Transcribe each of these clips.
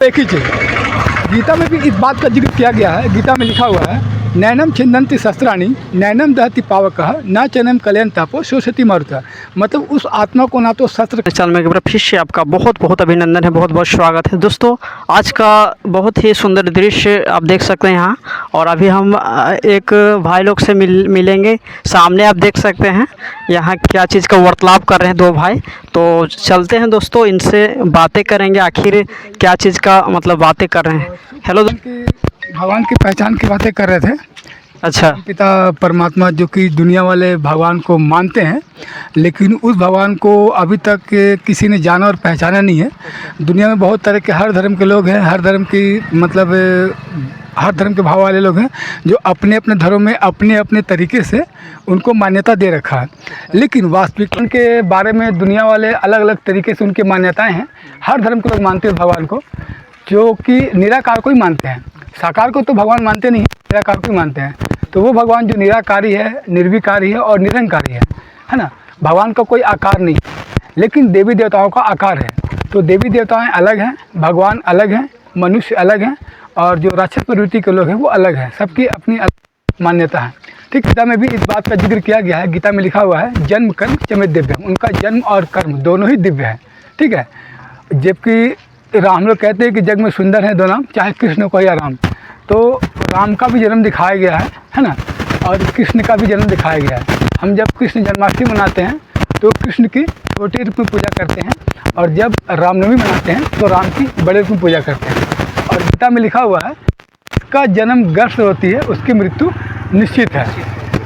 एक ही चीज़ गीता में भी इस बात का जिक्र किया गया है। गीता में लिखा हुआ है, नैनम छिन्दन्ति शस्त्राणि नैनम दहति पावकः न चैनम कलयन् तापो शोषयति मारुतः। मतलब उस आत्मा को ना तो शस्त्र। चैनल में एक बार फिर से आपका बहुत बहुत अभिनंदन है, बहुत बहुत स्वागत है दोस्तों। आज का बहुत ही सुंदर दृश्य आप देख सकते हैं यहाँ, और अभी हम एक भाई लोग से मिलेंगे। सामने आप देख सकते हैं यहाँ क्या चीज़ का वार्तालाप कर रहे हैं दो भाई। तो चलते हैं दोस्तों, इनसे बातें करेंगे आखिर क्या चीज़ का मतलब बातें कर रहे हैं। हेलो, भगवान की पहचान की बातें कर रहे थे। अच्छा, पिता परमात्मा जो कि दुनिया वाले भगवान को मानते हैं, लेकिन उस भगवान को अभी तक किसी ने जाना और पहचाना नहीं है। दुनिया में बहुत तरह के हर धर्म के लोग हैं, हर धर्म की मतलब हर धर्म के भाव वाले लोग हैं जो अपने अपने धर्म में अपने अपने तरीके से उनको मान्यता दे रखा है। लेकिन वास्तविक उनके बारे में दुनिया वाले अलग अलग तरीके से उनकी मान्यताएँ हैं। हर धर्म के लोग मानते हैं भगवान को, जो कि निराकार को ही मानते हैं। साकार को तो भगवान मानते नहीं, निराकार को ही मानते हैं। तो वो भगवान जो निराकारी है, निर्विकारी है और निरंकारी है ना। भगवान का कोई आकार नहीं, लेकिन देवी देवताओं का आकार है। तो देवी देवताएं अलग हैं, भगवान अलग हैं, मनुष्य अलग हैं, और जो राक्षस प्रवृत्ति के लोग हैं वो अलग हैं। सबकी अपनी अलग मान्यता है। ठीक, गीता में भी इस बात का जिक्र किया गया है। गीता में लिखा हुआ है, जन्म कर्म चमे दिव्यम। उनका जन्म और कर्म दोनों ही दिव्य है। ठीक है, जबकि राम लोग कहते हैं कि जग में सुंदर है दो नाम, चाहे कृष्ण को या राम। तो राम का भी जन्म दिखाया गया है ना, और कृष्ण का भी जन्म दिखाया गया है। हम जब कृष्ण जन्माष्टमी मनाते हैं तो कृष्ण की छोटे रूप में पूजा करते हैं, और जब रामनवमी मनाते हैं तो राम की बड़े रूप में पूजा करते हैं। और गीता में लिखा हुआ है, इसका जन्म गर्भ से होती है, उसकी मृत्यु निश्चित है।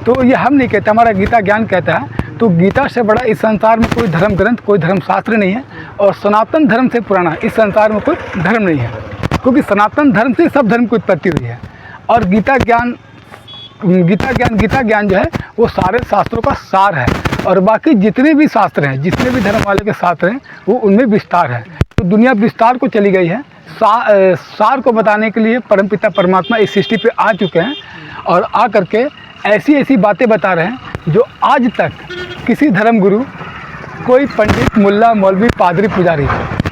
तो ये हम नहीं कहते, हमारा गीता ज्ञान कहता है। तो गीता से बड़ा इस संसार में कोई धर्म ग्रंथ, कोई धर्म शास्त्र नहीं है, और सनातन धर्म से पुराना इस संसार में कोई धर्म नहीं है, क्योंकि सनातन धर्म से सब धर्म की उत्पत्ति हुई है। और गीता ज्ञान जो है वो सारे शास्त्रों का सार है, और बाकी जितने भी शास्त्र हैं, जितने भी धर्म वाले के शास्त्र हैं, वो उनमें विस्तार है। तो दुनिया विस्तार को चली गई है, सार को बताने के लिए परमपिता परमात्मा इस सृष्टि पे आ चुके हैं, और आ करके ऐसी ऐसी बातें बता रहे हैं जो आज तक किसी धर्म गुरु, कोई पंडित, मुल्ला, मौलवी, पादरी, पुजारी,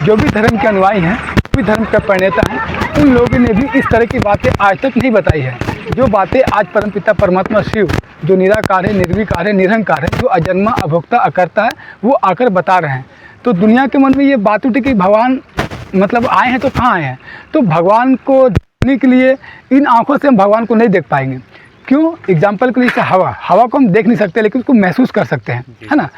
जो भी धर्म के अनुयायी हैं, जो भी धर्म के प्रणेता हैं, उन लोगों ने भी इस तरह की बातें आज तक नहीं बताई है। जो बातें आज परमपिता परमात्मा शिव, जो निराकार है, निर्विकार है, निरंकार है, जो अजन्मा, अभोक्ता, अकर्ता है, वो आकर बता रहे हैं। तो दुनिया के मन में ये बात उठी कि भगवान मतलब आए हैं तो कहाँ आए हैं। तो भगवान को देखने के लिए इन आँखों से हम भगवान को नहीं देख पाएंगे। क्यों? एग्जाम्पल के लिए जैसे हवा को हम देख नहीं सकते, लेकिन उसको महसूस कर सकते हैं, है ना।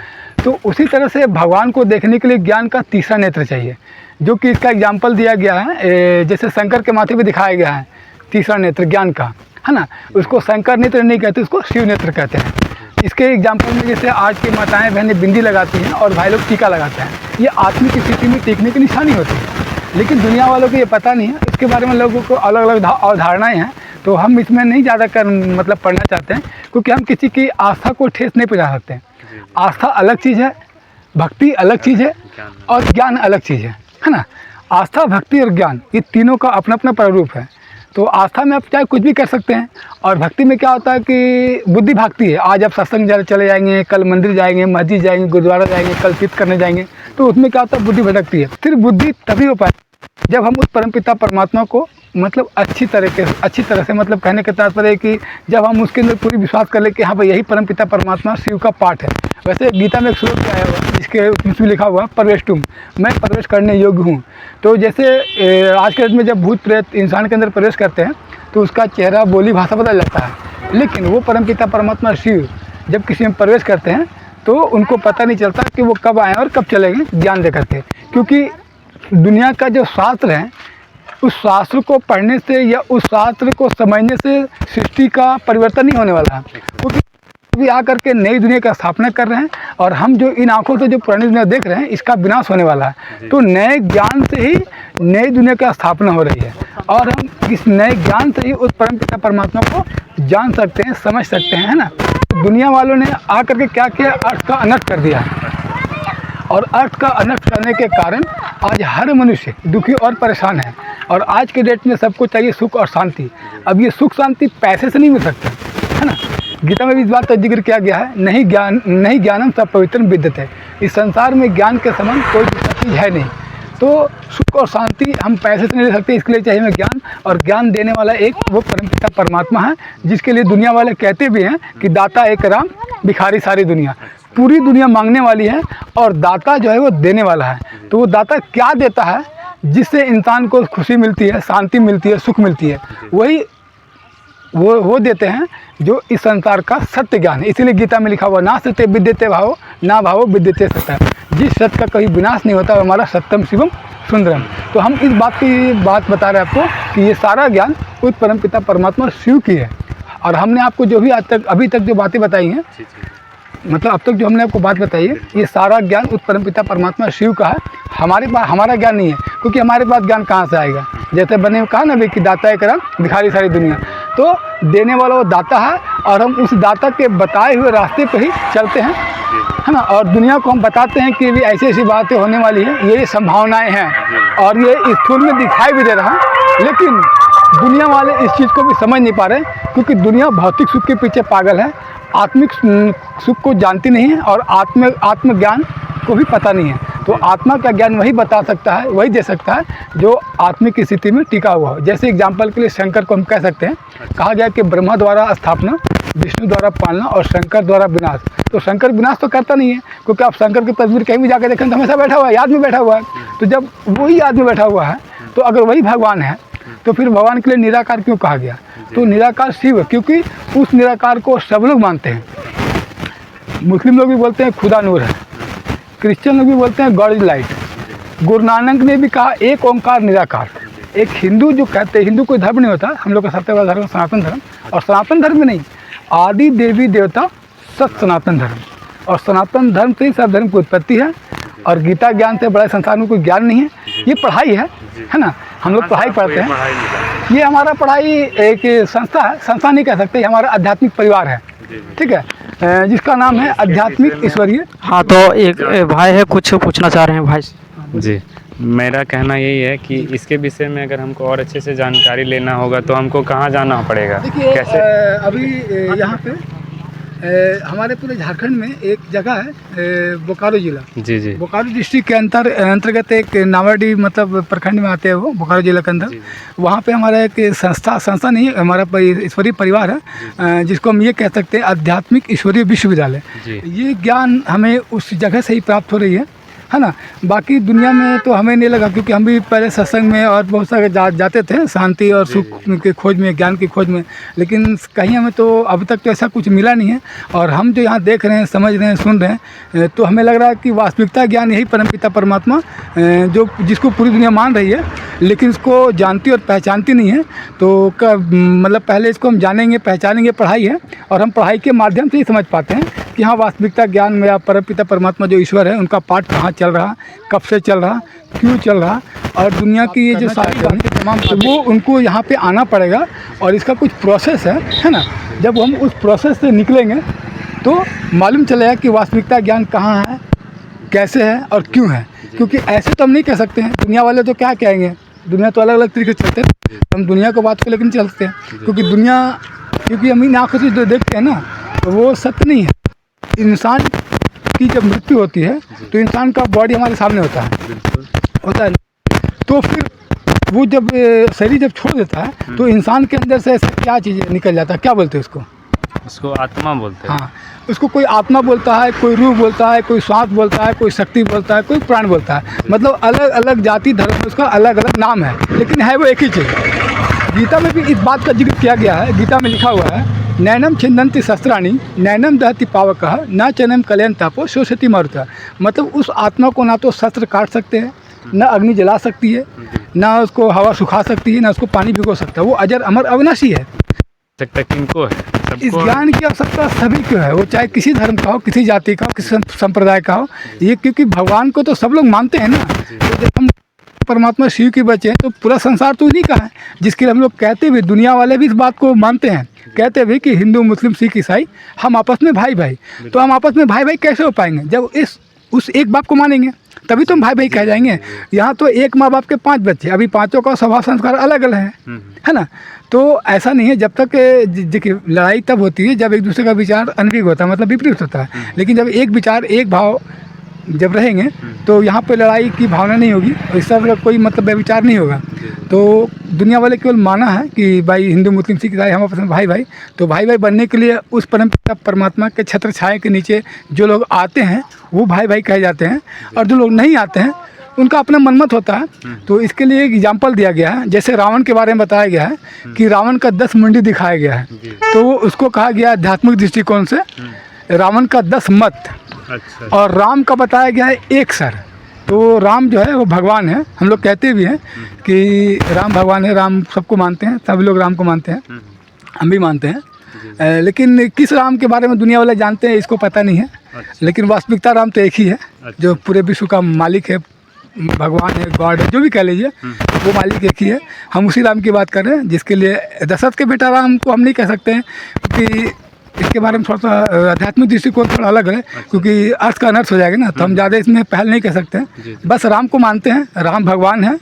तो उसी तरह से भगवान को देखने के लिए ज्ञान का तीसरा नेत्र चाहिए, जो कि इसका एग्जाम्पल दिया गया है। जैसे शंकर के माथे पे दिखाया गया है तीसरा नेत्र ज्ञान का, है ना। उसको शंकर नेत्र नहीं कहते, उसको शिव नेत्र कहते हैं। इसके एग्जाम्पल में जैसे आज की माताएं बहनें बिंदी लगाती हैं और भाई लोग टीका लगाते हैं, ये आत्मिक स्थिति में टीकने की निशानी होती है। लेकिन दुनिया वालों को ये पता नहीं है, इसके बारे में लोगों को अलग अलग अवधारणाएँ हैं। तो हम इसमें नहीं ज़्यादा मतलब पढ़ना चाहते हैं, क्योंकि हम किसी की आस्था को ठेस नहीं पहुँचा सकते हैं। आस्था अलग चीज़ है, भक्ति अलग चीज़ है, और ज्ञान अलग चीज़ है ना। आस्था, भक्ति और ज्ञान, ये तीनों का अपना अपना प्रारूप है। तो आस्था में आप चाहे कुछ भी कर सकते हैं, और भक्ति में क्या होता है कि बुद्धि भागती है। आज आप सत्संग चले जाएंगे, कल मंदिर जाएंगे, मस्जिद जाएंगे, गुरुद्वारा जाएंगे, कल तीर्थ करने जाएंगे, तो उसमें क्या होता है, बुद्धि भटकती है। फिर बुद्धि तभी हो पाए जब हम उस परमपिता परमात्मा को मतलब अच्छी तरह से मतलब कहने का तात्पर्य है कि जब हम उसके अंदर पूरी विश्वास कर ले कि हाँ भाई यही परमपिता परमात्मा शिव का पाठ है। वैसे गीता में एक श्लोक आया हुआ है जिसके उसमें लिखा हुआ है, प्रवेश तुम, मैं प्रवेश करने योग्य हूँ। तो जैसे आज के डेट में जब भूत प्रेत इंसान के अंदर प्रवेश करते हैं तो उसका चेहरा, बोली, भाषा बदल जाता है, लेकिन वो परमपिता परमात्मा शिव जब किसी में प्रवेश करते हैं तो उनको पता नहीं चलता कि वो कब आए और कब चले गए ज्ञान दे करके। क्योंकि दुनिया का जो शास्त्र है, उस शास्त्र को पढ़ने से या उस शास्त्र को समझने से सृष्टि का परिवर्तन नहीं होने वाला है, क्योंकि अभी आकर के नई दुनिया का स्थापना कर रहे हैं, और हम जो इन आंखों से जो पुरानी दुनिया देख रहे हैं इसका विनाश होने वाला है। तो नए ज्ञान से ही नई दुनिया का स्थापना हो रही है, और हम इस नए ज्ञान से ही उस परमपिता परमात्मा को जान सकते हैं, समझ सकते हैं, है ना। तो दुनिया वालों ने आकर के क्या किया, अर्थ का अनर्थ कर दिया है, और अर्थ का अनर्थ करने के कारण आज हर मनुष्य दुखी और परेशान है। और आज के डेट में सबको चाहिए सुख और शांति। अब ये सुख शांति पैसे से नहीं मिल सकता, है ना। गीता में भी इस बात का जिक्र किया गया है, नहीं ज्ञानम सब पवित्रम विद्यते। इस संसार में ज्ञान के समान कोई दूसरा चीज़ है नहीं। तो सुख और शांति हम पैसे से नहीं ले सकते, इसके लिए चाहिए हमें ज्ञान, और ज्ञान देने वाला एक वो परमपिता परमात्मा है, जिसके लिए दुनिया वाले कहते भी हैं कि दाता एक राम, भिखारी सारी दुनिया। पूरी दुनिया मांगने वाली है और दाता जो है वो देने वाला है। तो वो दाता क्या देता है जिससे इंसान को खुशी मिलती है, शांति मिलती है, सुख मिलती है, वही वो देते हैं जो इस संसार का सत्य ज्ञान है। इसीलिए गीता में लिखा हुआ ना सत्य विद्यते भावो ना भावो विद्यते सत्य, जिस सत्य का कभी विनाश नहीं होता वो हमारा सत्यम शिवम सुंदरम। तो हम इस बात बता रहे हैं आपको कि ये सारा ज्ञान उस परमपिता परमात्मा शिव की है। और हमने आपको जो भी अभी तक जो बातें बताई हैं, मतलब अब तक जो हमने आपको बात बताई है, ये सारा ज्ञान उस परमपिता परमात्मा शिव का है। हमारे पास हमारा ज्ञान नहीं है, क्योंकि हमारे पास ज्ञान कहाँ से आएगा। जैसे बने कहा ना भी कि दाता है करम, भिखारी सारी दुनिया। तो देने वाला वो दाता है और हम उस दाता के बताए हुए रास्ते पर ही चलते हैं, है ना। और दुनिया को हम बताते हैं कि भी ऐसी ऐसी बातें होने वाली हैं, ये संभावनाएँ हैं और ये स्थूल में दिखाई भी दे रहा है। लेकिन दुनिया वाले इस चीज़ को भी समझ नहीं पा रहे, क्योंकि दुनिया भौतिक सुख के पीछे पागल है, आत्मिक सुख को जानती नहीं है और आत्मज्ञान को भी पता नहीं है। तो आत्मा का ज्ञान वही बता सकता है, वही दे सकता है जो आत्मिक स्थिति में टिका हुआ हो। जैसे एग्जाम्पल के लिए शंकर को हम कह सकते हैं, कहा गया कि ब्रह्मा द्वारा स्थापना, विष्णु द्वारा पालना और शंकर द्वारा विनाश। तो शंकर विनाश तो करता नहीं है, क्योंकि आप शंकर की तस्वीर कहीं भी जाकर देखें तो हमेशा बैठा हुआ है, याद में बैठा हुआ है। तो जब वही याद में बैठा हुआ है, तो अगर वही भगवान है तो फिर भगवान के लिए निराकार क्यों कहा गया? तो निराकार शिव है, क्योंकि उस निराकार को सब लोग मानते हैं। मुस्लिम लोग भी बोलते हैं खुदा नूर है, क्रिश्चियन लोग भी बोलते हैं God is light. Guru Nanak ने भी कहा एक ओंकार निराकार। एक हिंदू जो कहते हैं, हिंदू कोई धर्म नहीं होता, हम लोग का सत्यवाद धर्म सनातन धर्म, और सनातन धर्म में नहीं, आदि देवी देवता सत सनातन धर्म, और सनातन धर्म से ही सब धर्म की उत्पत्ति है। और गीता ज्ञान से बड़ा संसार में कोई ज्ञान नहीं है, ये पढ़ाई है ना। हम लोग पढ़ाई पढ़ते हैं, ये हमारा पढ़ाई एक संस्था है, संस्था नहीं कह सकते, हमारा आध्यात्मिक परिवार है, ठीक है, जिसका नाम है आध्यात्मिक ईश्वरीय। हाँ, तो एक भाई है, कुछ पूछना चाह रहे हैं भाई से। जी, मेरा कहना यही है कि इसके विषय में अगर हमको और अच्छे से जानकारी लेना होगा तो हमको कहाँ जाना पड़ेगा? देखिए, कैसे? अभी यहाँ पे हमारे पूरे झारखंड में एक जगह है, बोकारो जिला। जी जी, बोकारो डिस्ट्रिक्ट के अंतर्गत एक नावाडी मतलब प्रखंड में आते हैं वो, बोकारो जिला के अंदर। वहाँ पे हमारा एक संस्था नहीं है, हमारा ईश्वरीय परिवार है, जिसको हम ये कह सकते हैं आध्यात्मिक ईश्वरीय विश्वविद्यालय। ये ज्ञान हमें उस जगह से ही प्राप्त हो रही है ना। बाकी दुनिया में तो हमें नहीं लगा, क्योंकि हम भी पहले सत्संग में और बहुत सारे जाते थे शांति और सुख के खोज में, ज्ञान की खोज में, लेकिन कहीं हमें तो अभी तक तो ऐसा कुछ मिला नहीं है। और हम जो यहाँ देख रहे हैं, समझ रहे हैं, सुन रहे हैं, तो हमें लग रहा है कि वास्तविकता ज्ञान यही परमपिता परमात्मा जो जिसको पूरी दुनिया मान रही है, लेकिन इसको जानती और पहचानती नहीं है। तो मतलब पहले इसको हम जानेंगे, पहचानेंगे, पढ़ाई है, और हम पढ़ाई के माध्यम से ही समझ पाते हैं कि हाँ, वास्तविकता ज्ञान में या परमपिता परमात्मा जो ईश्वर है, उनका पाठ कहाँ चल रहा, कब से चल रहा, क्यों चल रहा, और दुनिया की ये जो सारी बातें तमाम, वो उनको यहाँ पे आना पड़ेगा। और इसका कुछ प्रोसेस है ना। जब हम उस प्रोसेस से निकलेंगे तो मालूम चलेगा कि वास्तविकता ज्ञान कहाँ है, कैसे है और क्यों है। क्योंकि ऐसे तो हम नहीं कह सकते हैं, दुनिया वाले तो क्या कहेंगे, दुनिया तो अलग अलग तरीके से चलते हैं, हम दुनिया को बात को लेकर चलते हैं, क्योंकि हम इन आँखों से जो देखते हैं ना, वो सत्य नहीं है। इंसान की जब मृत्यु होती है तो इंसान का बॉडी हमारे सामने होता है, तो फिर वो जब शरीर जब छोड़ देता है तो इंसान के अंदर से ऐसा क्या चीज़ निकल जाता है, क्या बोलते हैं उसको आत्मा बोलते हैं। हाँ, उसको कोई आत्मा बोलता है, कोई रूह बोलता है, कोई श्वास बोलता है, कोई शक्ति बोलता है, कोई प्राण बोलता है। मतलब अलग अलग जाति धर्म में उसका अलग अलग नाम है, लेकिन है वो एक ही चीज़। गीता में भी इस बात का जिक्र किया गया है। गीता में लिखा हुआ है, नैनम छिन्दन्ति शस्त्राणि नैनम दहति पावकः न चैनम कलयन तापो शोषति मरुतः। मतलब उस आत्मा को ना तो शस्त्र काट सकते हैं, न अग्नि जला सकती है, ना उसको हवा सुखा सकती है, ना उसको पानी भिगो सकता है। वो अजर अमर अविनाशी है। किनको है? इस ज्ञान की आवश्यकता सभी को है, वो चाहे किसी धर्म का हो, किसी जाति का हो, किसी संप्रदाय का हो। ये क्योंकि भगवान को तो सब लोग मानते हैं ना। तो जब हम परमात्मा शिव के बच्चे हैं तो पूरा संसार तो उन्हीं का है, जिसके लिए हम लोग कहते हुए, दुनिया वाले भी इस बात को मानते हैं, कहते हुए कि हिंदू, मुस्लिम, सिख, ईसाई हम आपस में भाई भाई। तो हम आपस में भाई भाई कैसे हो पाएंगे? जब उस एक बाप को मानेंगे तभी तो हम भाई भाई कह जाएंगे। यहाँ तो एक माँ बाप के 5 बच्चे, अभी पाँचों का स्वभाव संस्कार अलग अलग है ना। तो ऐसा नहीं है। जब तक देखिए, लड़ाई तब होती है जब एक दूसरे का विचार अनविक होता है, मतलब विपरीत होता है। लेकिन जब एक विचार, एक भाव जब रहेंगे तो यहाँ पे लड़ाई की भावना नहीं होगी और इस तरह का कोई मतलब व्यभिचार नहीं होगा। तो दुनिया वाले केवल माना है कि भाई हिंदू मुस्लिम सिख ईसाई हम आपस में भाई भाई, तो भाई भाई बनने के लिए उस परमपिता परमात्मा के छत्र छाया के नीचे जो लोग आते हैं वो भाई भाई कहे जाते हैं, और जो लोग नहीं आते हैं उनका अपना मनमत होता है। तो इसके लिए एक एग्जाम्पल दिया गया है, जैसे रावण के बारे में बताया गया है कि रावण का 10 मुंडी दिखाया गया है, तो उसको कहा गया आध्यात्मिक दृष्टिकोण से रावण का 10 मत, अच्छा। और राम का बताया गया है 1 सर। तो राम जो है वो भगवान है, हम लोग कहते भी हैं कि राम भगवान है, राम सबको मानते हैं, सभी लोग राम को मानते हैं, हम भी मानते हैं। लेकिन किस राम के बारे में दुनिया वाले जानते हैं इसको पता नहीं है। लेकिन वास्तविकता राम तो एक ही है जो पूरे विश्व का मालिक है, भगवान है, गॉड है, जो भी कह लीजिए, वो मालिक एक ही है। हम उसी राम की बात कर रहे हैं जिसके लिए दशरथ के बेटा राम को हम नहीं कह सकते हैं, क्योंकि इसके बारे में थोड़ा सा आध्यात्मिक दृष्टिकोण थोड़ा अलग है, क्योंकि अर्थ का अनर्थ हो जाएगा ना, तो हम ज़्यादा इसमें पहल नहीं कर सकते हैं। बस राम को मानते हैं, राम भगवान है,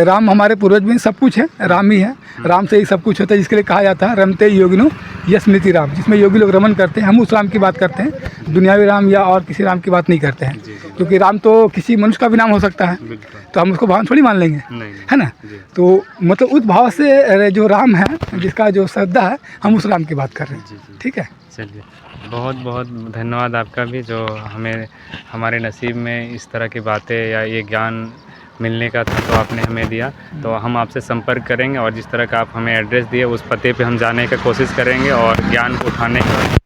राम हमारे पूर्वज में सब कुछ है, राम ही है, राम से ही सब कुछ होता है, जिसके लिए कहा जाता है रमते योगिनो यस स्मृति राम, जिसमें योगी लोग रमन करते हैं। हम उस राम की बात करते हैं, दुनियावी राम या और किसी राम की बात नहीं करते हैं, क्योंकि राम तो किसी मनुष्य का भी नाम हो सकता है, तो हम उसको भगवान थोड़ी मान लेंगे, है ना। तो मतलब उस भाव से जो राम है, जिसका जो श्रद्धा है, हम उस राम की बात कर रहे हैं। ठीक है, चलिए, बहुत बहुत धन्यवाद आपका भी, जो हमें हमारे नसीब में इस तरह की बातें या ये ज्ञान मिलने का था तो आपने हमें दिया। तो हम आपसे संपर्क करेंगे और जिस तरह का आप हमें एड्रेस दिए उस पते पे हम जाने का कोशिश करेंगे और ज्ञान को उठाने का